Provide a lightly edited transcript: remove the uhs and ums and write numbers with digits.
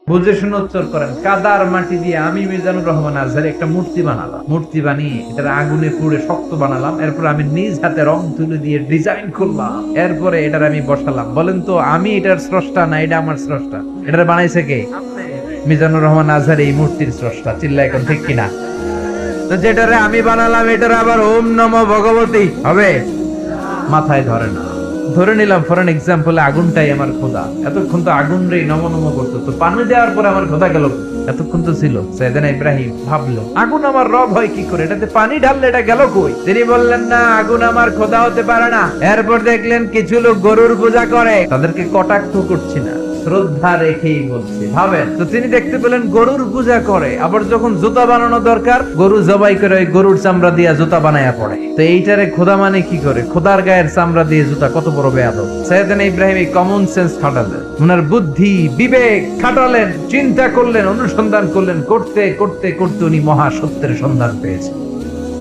বুঝে শুনে উত্তর করেন। কাদার মাটি দিয়ে আমি মিজানুর রহমান আজহারি একটা মূর্তি বানালাম, মূর্তি বানিয়ে এটার আগুনে পুড়ে শক্ত বানালাম, এরপর আমি নিজ হাতে রং তুলি দিয়ে ডিজাইন করলাম, এরপরে এটার আমি বসালাম। বলেন তো আমি এটার স্রষ্টা না এটা আমার স্রষ্টা? এটার বানাইছে কে? মিজানুর রহমান আজহারি এই মূর্তির স্রষ্টা। চিল্লা এখন ঠিক কিনা? তো যেটারে আমি বানালাম এটার আবার ওম নমো ভগবতী হবে? মাথায় ধরে না। ধরে নিলাম ফর এন এক্সাম্পল আগুনটাই আমার খোদা, এতক্ষণ তো আগুন রে নম নম করতো, তো পানি দেওয়ার পরে আমার খোদা গেল, এতক্ষণ তো ছিল। সাইয়েদনা ইব্রাহিম ভাবলো আগুন আমার রব হয় কি করে, এটাতে পানি ঢাললে এটা গেল কই? তিনি বললেন না, আগুন আমার খোদা হতে পারে না। এরপর দেখলেন কিছু লোক গরুর পূজা করে, তাদেরকে কটাক্ষ করছি না, শ্রদ্ধা রেখেই বলছি। ভাবেন তো, তিনি দেখতে পেলেন গরুর পূজা করে, আবার যখন জুতা বানানো দরকার গরু জবাই করে ওই গরুর চামড়া দিয়ে জুতা বানায়া পড়ে। তো এইটারে খোদা মানে কি করে? খোদার গায়ের চামড়া দিয়ে জুতা, কত বড় বেয়াদব। সাইয়েদনা ইব্রাহিম এই কমন সেন্স খাটালেন, ওনার বুদ্ধি বিবেক খাটালেন, চিন্তা করলেন, অনুসন্ধান করলেন, করতে করতে করতে উনি মহা সত্যের সন্ধান পেয়েছেন।